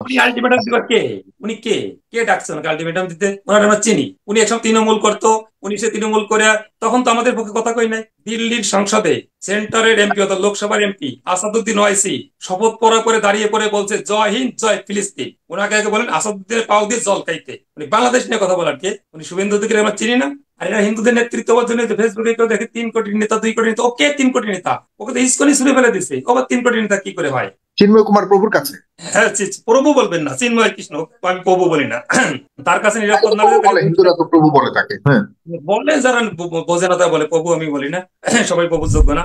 উনি আলটিমেটাম দিবার কে? উনি কে? কে ডাকছে ওনাকে আলটিমেটাম দিতে? ওনার আমরা চিনি। উনি একসময় তৃণমূল করতো, উনি সে তৃণমূল করে তখন তো আমাদের পক্ষে কথা কই নাই। দিল্লির সংসদে সেন্টারের এমপি অর্থাৎ লোকসভার এমপি আসাদুদ্দিন ওয়াইসি শপথ পড়া করে দাঁড়িয়ে পড়ে বলছে জয় হিন্দ জয় ফিলিস্তিন। ওনাকে আগে বলেন আসাদুদ্দিনের পাও দিয়ে জল খাইতে। উনি বাংলাদেশ নিয়ে কথা বলার কে? উনি শুভেন্দু অধিকারী আমরা চিনি না? আর এরা হিন্দুদের নেতৃত্ব জন্য ফেসবুকে কেউ দেখে 3 কোটি নেতা 2 কোটি নেতা, ওকে 3 কোটি নেতা, ওকে তো ইস্কনই ছুড়ে ফেলে দিছে। ও আবার 3 কোটি নেতা কি করে হয়? চিন্ময় কুমার প্রভুর কাছে। হ্যাঁ, প্রভু বলবেন না, চিন্ময় কৃষ্ণ, আমি প্রভু বলি না। তার কাছে তাকে নিরাপদ তো না প্রভু হলে তাকে বলে, হিন্দুরা তো প্রভু বলে তাকে। হ্যাঁ, বলে যারা বোঝে না তারা বলে প্রভু, আমি বলি না। সবাই প্রভুর যোগ্য না।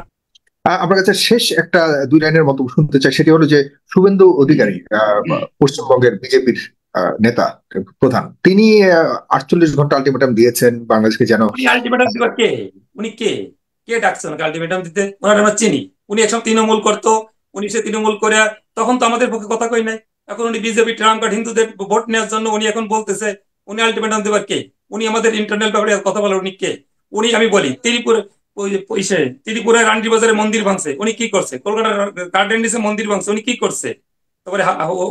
আপনার কাছে শেষ একটা 2 লাইনের মতো শুনতে চাই, সেটি হলো যে শুভেন্দু অধিকারী পশ্চিমবঙ্গের বিজেপির নেতা, প্রধান, তিনি 48 ঘন্টা আলটিমেটাম দিয়েছেন বাংলাদেশকে যেন। উনি আলটিমেটাম দিবার কে? উনি কে? কে ডাকছে ওনাকে আলটিমেটাম দিতে? ওনার আমরা চিনি। উনি একসময় তৃণমূল করতো, উনি সে তৃণমূল করে তখন তো আমাদের পক্ষে কথা কই নাই। এখন উনি বিজেপি ট্রাম্প কার্ড হিন্দুদের ভোট নেওয়ার জন্য উনি এখন বলতেছে উনি আলটিমেটাম দিবার কে? উনি আমাদের ইন্টারনাল ব্যাপারে কথা বলার উনি কে? উনি আমি বলি ত্রিপুরা, ওই যে ত্রিপুরায় রান্ডি বাজারে মন্দির ভাঙছে, উনি কি করছে? কলকাতার গার্ডেন ডিসে মন্দির ভাঙছে, উনি কি করছে? তারপরে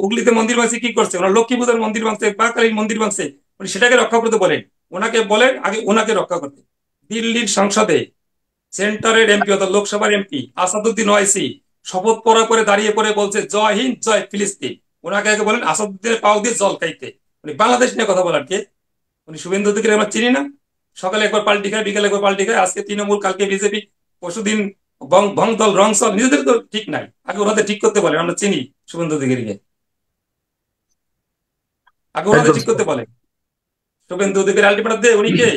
হুগলিতে মন্দির ভাঙছে, কি করছে? ওনার লক্ষ্মী পূজার মন্দির ভাঙছে, বাকালীর মন্দির ভাঙছে, উনি সেটাকে রক্ষা করতে বলেন। ওনাকে বলেন আগে ওনাকে রক্ষা করতে। দিল্লির সংসদে সেন্টারের এমপি অর্থাৎ লোকসভার এমপি আসাদুদ্দিন ওয়াইসি শপথ পড়া করে দাঁড়িয়ে পড়ে বলছে জয় হিন্দ জয় ফিলিস্তিন। ওনাকে আগে বলেন আসাদুদ্দিনের পাও দিয়ে জল খাইতে। উনি বাংলাদেশ নিয়ে কথা বলার কে? উনি শুভেন্দু অধিকারী আমরা চিনি না? সকালে একবার পাল্টি খায়, বিকালে একবার পাল্টি খায়, আজকে তৃণমূল, কালকে বিজেপি, পরশুদিন ভং দল রং সব, নিজেদের তো ঠিক নাই, আগে ওনাদের ঠিক করতে বলেন। আমরা চিনি শুভেন্দু অধিকারীকে, আগে ওনাদের একদম। ঠিক করতে বলেন। শুভেন্দু অধিকারী আলটিমেটাম দিয়ে উনি কে?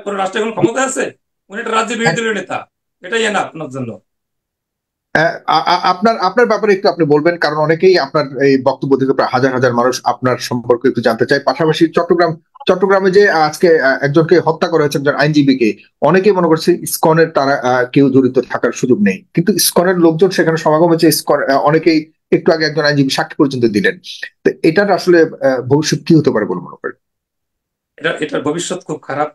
কোন রাষ্ট্রে এখন ক্ষমতা আছে? উনি একটা রাজ্যের বিরোধী দলীয় নেতা, এটাই না আপনার জন্য। আপনার আপনার ব্যাপারে একটু আপনি বলবেন, কারণ অনেকেই আপনার এই বক্তব্য থেকে প্রায় হাজার হাজার মানুষ আপনার সম্পর্কে একটু জানতে চায়। পাশাপাশি চট্টগ্রামে যে আজকে একজনকে হত্যা করা হয়েছে, একজন আইনজীবীকে, অনেকেই মনে করছে ইসকনের তারা কেউ জড়িত থাকার সুযোগ নেই, কিন্তু ইসকনের লোকজন সেখানে সমাগম হয়েছে। ইসকন অনেকেই একটু আগে একজন আইনজীবী সাক্ষী পর্যন্ত দিলেন। তো এটার আসলে ভবিষ্যৎ কি হতে পারে বলে মনে করেন? এটার ভবিষ্যৎ খুব খারাপ।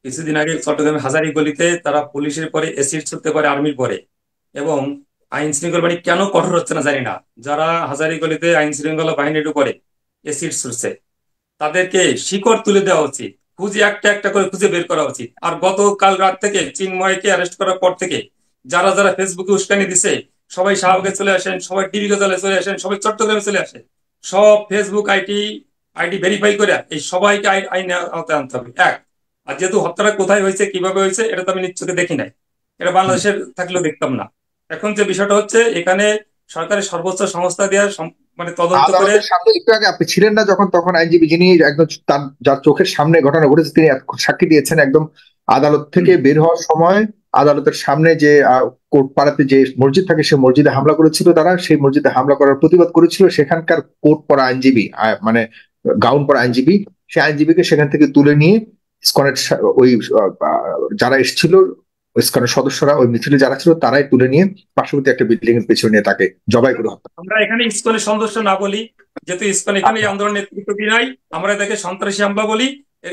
কিছুদিন আগে চট্টগ্রামে হাজারীগলিতে তারা পুলিশের পরে এসিড ছুড়তে পারে, আর্মির পরে, এবং আইন শৃঙ্খলা বাহিনী কেন কঠোর হচ্ছে না জানি না। যারা হাজারীগলিতে আইন শৃঙ্খলা বাহিনীর উপরে এসিড ছুড়ছে তাদেরকে শিকড় তুলে দেওয়া উচিত, খুঁজে একটা একটা করে খুঁজে বের করা উচিত। আর গতকাল রাত থেকে চিন্ময়কে অ্যারেস্ট করার পর থেকে যারা যারা ফেসবুকে উস্কানি দিছে, সবাই শাহবাগে চলে আসেন, সবাই টিভি গজালে চলে আসেন, সবাই চট্টগ্রামে চলে আসেন, সব ফেসবুক আইডি ভেরিফাই করে এই সবাইকে আইনের আওতায় আনতে হবে। এক, আর যেহেতু হত্যাটা কোথায় হয়েছে কিভাবে হয়েছে এটা তো আমি নিজ চোখে দেখি নাই, এটা বাংলাদেশের থাকলেও দেখতাম না। এখন যে বিষয়টা হচ্ছে এখানে সরকারের সর্বোচ্চ সংস্থা দেওয়ার মানে তদন্ত করে। আদালতের সামনে একটু আগে আপনি ছিলেন না যখন, তখন আইনজীবী যিনি একদম তার যার চোখের সামনে ঘটনা ঘটেছে তিনি সাক্ষী দিয়েছেন, একদম আদালত থেকে বের হওয়ার সময় আদালতের সামনে যে কোর্ট পাড়াতে যে মসজিদ থাকে সেই মসজিদে হামলা করেছিল তারা, সেই মসজিদে হামলা করার প্রতিবাদ করেছিল সেখানকার কোর্ট পড়া আইনজীবী, মানে গাউন পড়া আইনজীবী, সেই আইনজীবীকে সেখান থেকে তুলে নিয়ে ইসকনের ওই যারা এসেছিল, ইসকনের সদস্যরা, ওই মিছিলে যারা ছিল তারাই তুলে নিয়ে পার্শ্ববর্তী একটা বিল্ডিং এর পেছনে নিয়ে তাকে জবাই করে হত্যা। আমরা এখানে ইসকনের সদস্য না বলি, যেহেতু ইসকন এখানে এই আন্দোলনের নেতৃত্ব দিয়ে নাই, আমরা এদেরকে সন্ত্রাসী আমরা বলি।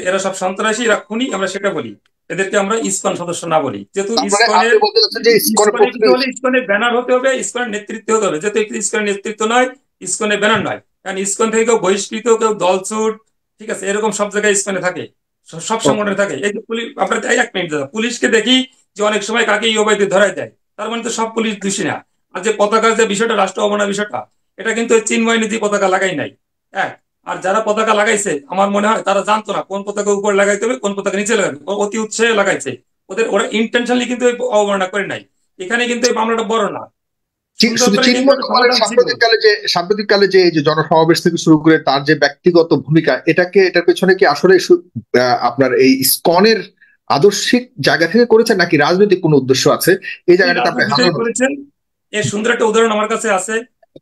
এরা সব সন্ত্রাসী, এরা খুনি, আমরা সেটা বলি। এদেরকে আমরা ইসকন সদস্য না বলি, যেহেতু মানে আপনি ইসকনের বলতে চাচ্ছেন যে ইসকনের ইসকনে প্রকৃত। কিছু হলে ইসকনের ব্যানার হতে হবে, ইসকনের নেতৃত্ব হতে হবে। যেহেতু ইসকনের নেতৃত্ব নয়, ইসকনের ব্যানার নয়, কারণ ইসকন থেকে কেউ বহিষ্কৃত, কেউ দলছুট, ঠিক আছে, এরকম সব জায়গায় ইসকনে থাকে, সব সংগঠনে থাকে। এই যে পুলিশ, আমরা এক মিনিট দাদা, পুলিশকে দেখি যে অনেক সময় কাকে ইয়োবাইতে ধরায় দেয়, তার মানে তো সব পুলিশ দোষী না। আর যে পতাকার যে বিষয়টা, রাষ্ট্র অবমাননার বিষয়টা, এটা কিন্তু ওই চিন্ময় নীতি পতাকা লাগাই নাই। এক, আর যারা পতাকা লাগাইছে আমার মনে হয় তারা জানতো না কোন পতাকা উপরে লাগাইতে হবে, কোন পতাকা নিচে লাগাবে, অতি উৎসাহে লাগাইছে। ওরা ইন্টেনশনালি কিন্তু অবমাননা করে নাই। এখানে কিন্তু এই মামলাটা বড় না, সুন্দর শুধু করে কিন্তু চিন্ময় একটা কুমারের সমাধান ছিল। সাম্প্রতিককালে যে এই যে জনসমাবেশ থেকে শুরু করে তার যে ব্যক্তিগত ভূমিকা, এটার পেছনে কি আসলে আপনার এই ইসকনের আদর্শিক জায়গা থেকে করেছেন নাকি রাজনৈতিক কোনো উদ্দেশ্য আছে এই এই জায়গাটাতে আপনি রাজনীতি থেকে হাজার। করেছেন। এর সুন্দর একটা উদাহরণ আমার কাছে আছে।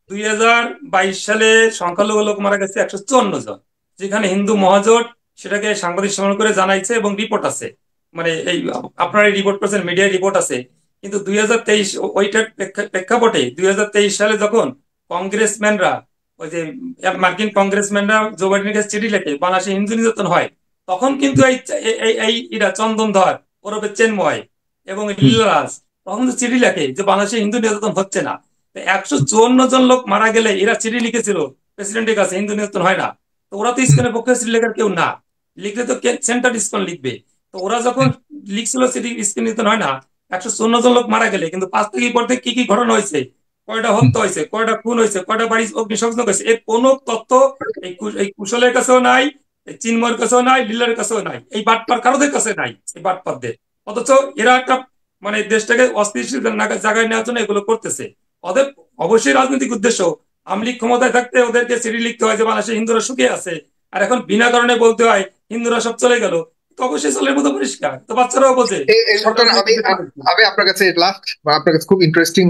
2022 সালে সংখ্যালঘু লোক মারা গেছে 154 জন, যেখানে হিন্দু মহাজোট সেটাকে সাংবাদিক সম্মেলন করে জানাইছে এবং রিপোর্ট আছে। মানে এই আপনারা রিপোর্ট করছেন, মিডিয়ায় রিপোর্ট আছে। কিন্তু 2023 ওইটার প্রেক্ষাপটে 2023 সালে যখন কংগ্রেসম্যানরা, ওই যে মার্কিন কংগ্রেসম্যানরা জো বাইডেনের কাছে চিঠি লেখে বাংলাদেশে হিন্দু নির্যাতন হয়, তখন কিন্তু এই এই এই এরা চন্দন ধর ওরফে চেন্ময় এবং লীলারাজ তখন তো চিঠি লেখে যে বাংলাদেশে হিন্দু নির্যাতন হচ্ছে না। 154 জন লোক মারা গেলে এরা চিঠি লিখেছিল প্রেসিডেন্টের কাছে, হিন্দু নিয়ন্ত্রণ হয় না। তো ওরা তো ইসকনের পক্ষে লেখার কেউ না, লিখলে তো সেন্টার ইসকন লিখবে। তো ওরা যখন লিখছিল সেটি ইসকন নিয়ন্ত্রণ হয় না, 154 জন লোক মারা গেলে, কিন্তু 5 থেকে পর থেকে কি কি ঘটনা হয়েছে, কয়টা হত্যা হয়েছে, কয়টা খুন হয়েছে, কয়টা বাড়ি অগ্নিসংযোগ হয়েছে, এর কোনো তথ্য এই কুশলের কাছেও নাই, এই চিন্ময়ের কাছেও নাই, লিলার কাছেও নাই, এই বাটপার কারোদের কাছে নাই, এই বাটপারদের। অথচ এরা একটা মানে দেশটাকে অস্থিতিশীল জায়গায় নেওয়ার জন্য এগুলো করতেছে। ওদের অবশ্যই রাজনৈতিক উদ্দেশ্য। আওয়ামী লীগ ক্ষমতায় থাকতে ওদেরকে চিঠি লিখতে হয় যে বাংলাদেশে হিন্দুরা সুখে আছে, আর এখন বিনা কারণে বলতে হয় হিন্দুরা সব চলে গেল। তো অবশ্যই চলের মতো পরিষ্কার, তো বাচ্চারাও বোঝে এই এটা সরকার, আমি রাজনৈতিক উদ্দেশ্য। আমি আপনার কাছে লাস্ট, আপনার কাছে খুব ইন্টারেস্টিং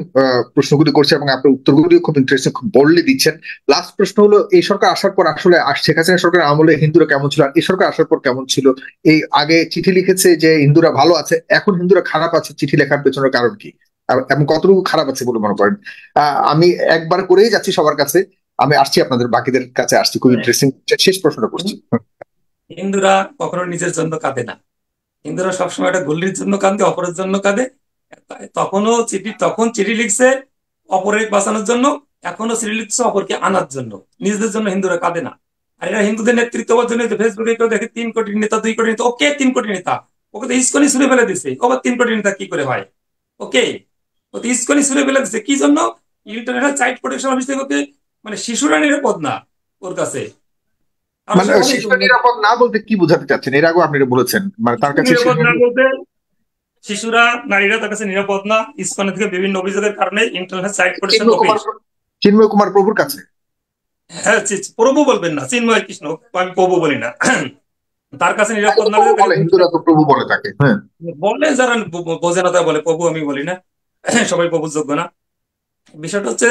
প্রশ্নগুলি করছে এবং আপনার উত্তরগুলি খুব ইন্টারেস্টিং, খুব বললে দিচ্ছেন। লাস্ট প্রশ্ন হলো, এই সরকার আসার পর আসলে শেখ হাসিনা সরকার আমলে হিন্দুরা কেমন ছিল, আর এই সরকার আসার পর কেমন ছিল? এই আগে চিঠি লিখেছে যে হিন্দুরা ভালো আছে, এখন হিন্দুরা খারাপ আছে, চিঠি লেখার পেছনের কারণ কি এবং কতটুকু খারাপ আছে বলে মনে করেন? আমি একবার করেই যাচ্ছি সবার কাছে, আমি আসছি আপনাদের বাকিদের কাছে আসছি, খুব হ্যাঁ, ইন্টারেস্টিং শেষ প্রশ্নটা করছি। হিন্দুরা কখনো নিজের জন্য কাঁদে না, হিন্দুরা সবসময় একটা গল্লির জন্য কাঁদে, অপরের জন্য কাঁদে। তখন চিঠি লিখছে অপরের বাঁচানোর জন্য, এখনো চিঠি লিখছে অপরকে আনার জন্য, নিজেদের জন্য হিন্দুরা কাঁদে না। আর এরা হিন্দুদের নেতৃত্ব জন্য ফেসবুকে কেউ দেখে 3 কোটি নেতা, 2 কোটি নেতা, ওকে 3 কোটি নেতা, ওকে তো ইস্কনই ছুড়ে ফেলে দিছে, আবার 3 কোটি নেতা কি করে হয়? ওকে, ও তো ইস্কনই ছুড়ে ফেলে দিছে কি জন্য? ইন্টারন্যাশনাল চাইল্ড প্রোটেকশন অফিস থেকে ওকে, মানে শিশুরা নিরাপদ না ওর কাছে, আর মানে সে অনেক শিশু নিরাপদ না বলতে কি বোঝাতে চাচ্ছেন? এর আগেও আপনি এটা বলেছেন, মানে তার কাছে নিরাপদ শিশু। না বলতে, শিশুরা, নারীরা তার কাছে নিরাপদ না ইসকনের থেকে বিভিন্ন অভিযোগের কারণে ইন্টারন্যাশনাল চাইল্ড প্রোটেকশন চিন্ময় কুমার, অফিস। চিন্ময় কুমার প্রভুর কাছে। হ্যাঁ, প্রভু বলবেন না, চিন্ময় কৃষ্ণ, আমি প্রভু বলি না। তার কাছে তাকে নিরাপদ তো না প্রভু হলে তাকে বলে, হিন্দুরা তো প্রভু বলে তাকে, হ্যাঁ। বলে যারা বোঝে না তারা বলে প্রভু, আমি বলি না। সবাই প্রভুর যোগ্য না। বিষয়টা হচ্ছে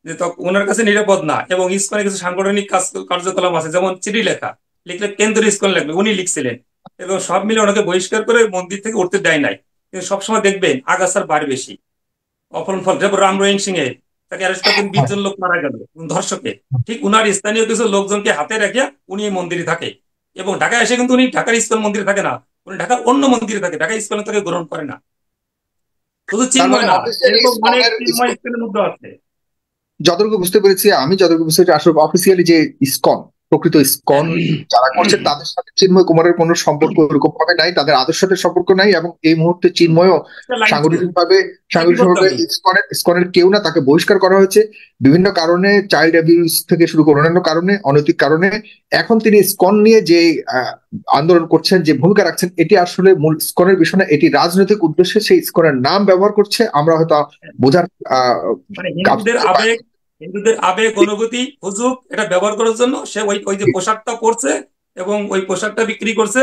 যে ওনার কাছে নিরাপদ না, এবং ইসকনের কিছু সাংগঠনিক কার্যকলাপ আছে, যেমন চিঠি লেখা, লিখলে কেন্দ্রীয় ইসকন লাগবে, উনি লিখছিলেন, এবং সব মিলে ওনাকে বহিষ্কার করে মন্দির থেকে উঠতে দেয় নাই। কিন্তু সবসময় দেখবেন আগাছার বার বেশি, অফলন ফল। যেমন রাম রহিম সিং এ, তাকে অ্যারেস্ট করেন, 20 জন লোক মারা গেল ধর্ষকে, ঠিক উনার স্থানীয় কিছু লোকজনকে হাতে রেখে উনি এই মন্দিরে থাকে। এবং ঢাকায় এসে কিন্তু উনি ঢাকার ইসকন মন্দিরে থাকে না, উনি ঢাকার অন্য মন্দিরে থাকে, ঢাকা ইসকনে তাকে গ্রহণ করে না। শুধু তার মানে চিন্ময় না, অফিসিয়ালি এরকম অনেক ইসকনের, চিন্ময় ইসকনের মধ্যে আছে। যতটুকু বুঝতে পেরেছি, আমি যতটুকু বুঝতে পেরেছি, আসলে অফিসিয়ালি যে ইসকন, প্রকৃত ইসকন যারা করছে তাদের সাথে চিন্ময় কুমারের কোনো সম্পর্ক এরকম ভাবে নাই, তাদের আদর্শের সাথে সম্পর্ক নাই, এবং এই মুহূর্তে চিন্ময়ও লাইন ছিল, সাংগঠনিকভাবে বিপদগামী। ইসকনের কেউ না, তাকে বহিষ্কার করা হয়েছে বিভিন্ন কারণে, চাইল্ড অ্যাবিউজ থেকে শুরু করে অন্যান্য কারণে, অনৈতিক কারণে। এখন তিনি ইসকন নিয়ে যে আহ, আন্দোলন করছেন, যে ভূমিকা রাখছেন, এটি আসলে মূল ইসকনের বিষয় না, এটি রাজনৈতিক উদ্দেশ্যে সেই ইসকনের নাম ব্যবহার করছে, আমরা হয়তো বোঝার আহ মানে কাজ। হিন্দুদের আবেগ অনুভূতি হুজুগ এটা ব্যবহার করার জন্য সে ওই ওই যে পোশাকটা পরছে, এবং ওই পোশাকটা বিক্রি করছে,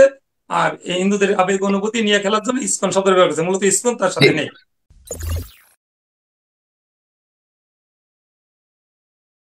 আর এই হিন্দুদের আবেগ অনুভূতি নিয়ে খেলার জন্য ইসকন শব্দ ব্যবহার করছে, মূলত ইসকন তার সাথে নেই।